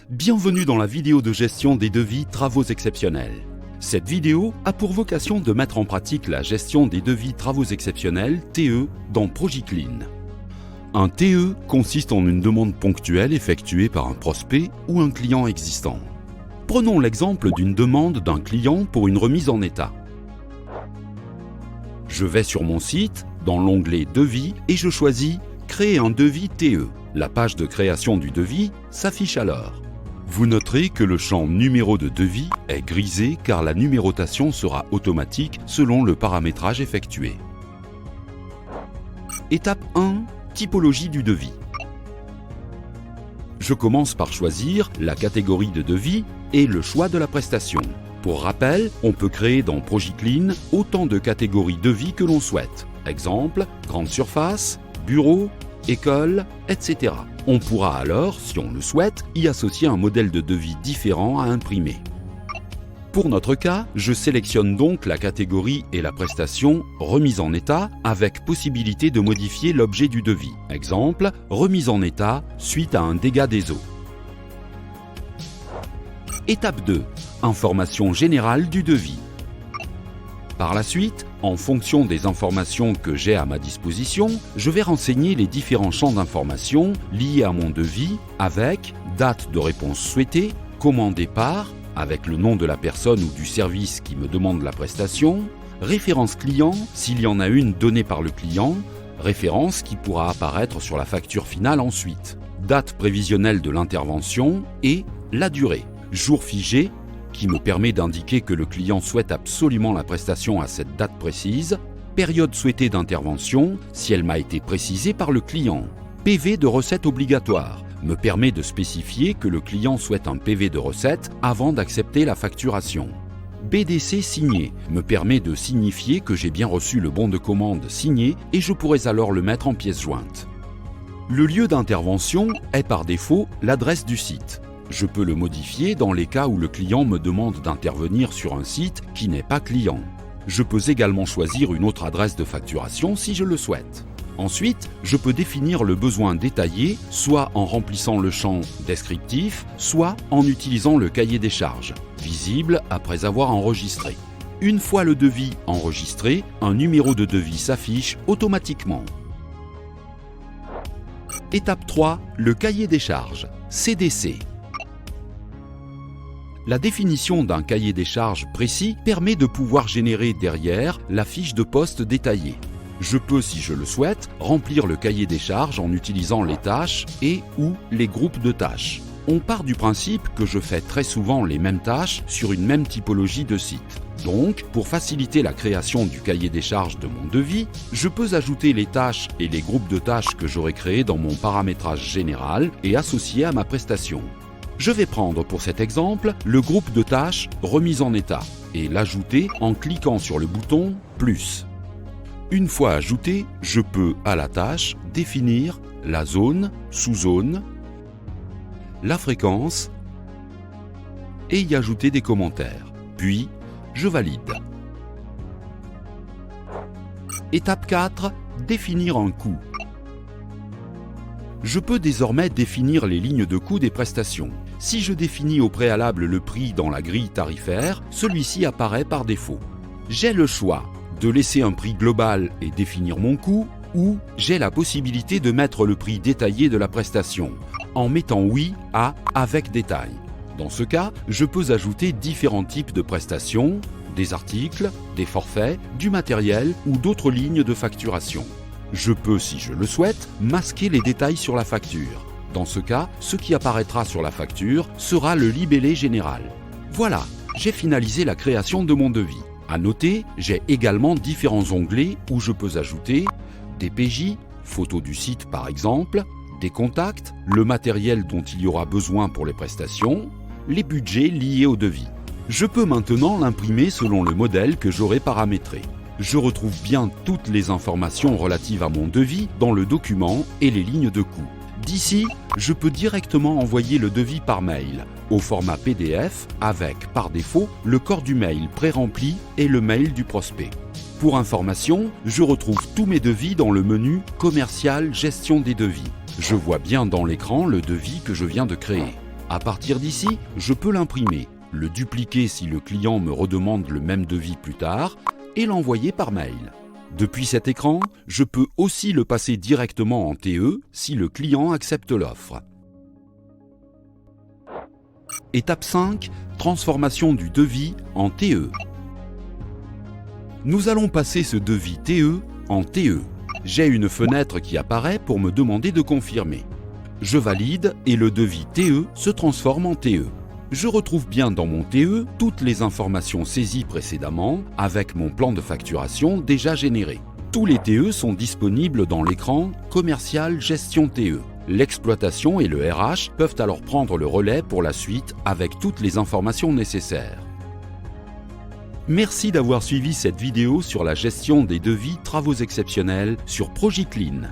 Bienvenue dans la vidéo de gestion des devis travaux exceptionnels. Cette vidéo a pour vocation de mettre en pratique la gestion des devis travaux exceptionnels TE dans ProjiClean. Un TE consiste en une demande ponctuelle effectuée par un prospect ou un client existant. Prenons l'exemple d'une demande d'un client pour une remise en état. Je vais sur mon site, dans l'onglet Devis et je choisis Créer un devis TE. La page de création du devis s'affiche alors. Vous noterez que le champ numéro de devis est grisé car la numérotation sera automatique selon le paramétrage effectué. Étape 1. Typologie du devis. Je commence par choisir la catégorie de devis et le choix de la prestation. Pour rappel, on peut créer dans ProjiClean autant de catégories devis que l'on souhaite. Exemple, grande surface, bureau, école, etc. On pourra alors, si on le souhaite, y associer un modèle de devis différent à imprimer. Pour notre cas, je sélectionne donc la catégorie et la prestation remise en état avec possibilité de modifier l'objet du devis. Exemple, remise en état suite à un dégât des eaux. Étape 2. Information générale du devis. Par la suite, en fonction des informations que j'ai à ma disposition, je vais renseigner les différents champs d'informations liés à mon devis avec date de réponse souhaitée, commandé par, avec le nom de la personne ou du service qui me demande la prestation, référence client s'il y en a une donnée par le client, référence qui pourra apparaître sur la facture finale ensuite, date prévisionnelle de l'intervention et la durée, jour figé, qui me permet d'indiquer que le client souhaite absolument la prestation à cette date précise, période souhaitée d'intervention, si elle m'a été précisée par le client. PV de recette obligatoire me permet de spécifier que le client souhaite un PV de recette avant d'accepter la facturation. BDC signé me permet de signifier que j'ai bien reçu le bon de commande signé et je pourrais alors le mettre en pièce jointe. Le lieu d'intervention est par défaut l'adresse du site. Je peux le modifier dans les cas où le client me demande d'intervenir sur un site qui n'est pas client. Je peux également choisir une autre adresse de facturation si je le souhaite. Ensuite, je peux définir le besoin détaillé, soit en remplissant le champ descriptif, soit en utilisant le cahier des charges, visible après avoir enregistré. Une fois le devis enregistré, un numéro de devis s'affiche automatiquement. Étape 3. Le cahier des charges, CDC. La définition d'un cahier des charges précis permet de pouvoir générer derrière la fiche de poste détaillée. Je peux, si je le souhaite, remplir le cahier des charges en utilisant les tâches et ou les groupes de tâches. On part du principe que je fais très souvent les mêmes tâches sur une même typologie de site. Donc, pour faciliter la création du cahier des charges de mon devis, je peux ajouter les tâches et les groupes de tâches que j'aurai créés dans mon paramétrage général et associés à ma prestation. Je vais prendre pour cet exemple le groupe de tâches remise en état et l'ajouter en cliquant sur le bouton « Plus ». Une fois ajouté, je peux à la tâche définir la zone, sous-zone, la fréquence et y ajouter des commentaires. Puis, je valide. Étape 4. Définir un coût. Je peux désormais définir les lignes de coût des prestations. Si je définis au préalable le prix dans la grille tarifaire, celui-ci apparaît par défaut. J'ai le choix de laisser un prix global et définir mon coût, ou j'ai la possibilité de mettre le prix détaillé de la prestation, en mettant oui à « avec détail ». Dans ce cas, je peux ajouter différents types de prestations, des articles, des forfaits, du matériel ou d'autres lignes de facturation. Je peux, si je le souhaite, masquer les détails sur la facture. Dans ce cas, ce qui apparaîtra sur la facture sera le libellé général. Voilà, j'ai finalisé la création de mon devis. À noter, j'ai également différents onglets où je peux ajouter des PJ, photos du site par exemple, des contacts, le matériel dont il y aura besoin pour les prestations, les budgets liés au devis. Je peux maintenant l'imprimer selon le modèle que j'aurai paramétré. Je retrouve bien toutes les informations relatives à mon devis dans le document et les lignes de coût. D'ici, je peux directement envoyer le devis par mail, au format PDF, avec, par défaut, le corps du mail pré-rempli et le mail du prospect. Pour information, je retrouve tous mes devis dans le menu Commercial Gestion des devis. Je vois bien dans l'écran le devis que je viens de créer. À partir d'ici, je peux l'imprimer, le dupliquer si le client me redemande le même devis plus tard et l'envoyer par mail. Depuis cet écran, je peux aussi le passer directement en TE si le client accepte l'offre. Étape 5. Transformation du devis en TE. Nous allons passer ce devis TE en TE. J'ai une fenêtre qui apparaît pour me demander de confirmer. Je valide et le devis TE se transforme en TE. Je retrouve bien dans mon TE toutes les informations saisies précédemment avec mon plan de facturation déjà généré. Tous les TE sont disponibles dans l'écran « Commercial Gestion TE ». L'exploitation et le RH peuvent alors prendre le relais pour la suite avec toutes les informations nécessaires. Merci d'avoir suivi cette vidéo sur la gestion des devis travaux exceptionnels sur Progiclean.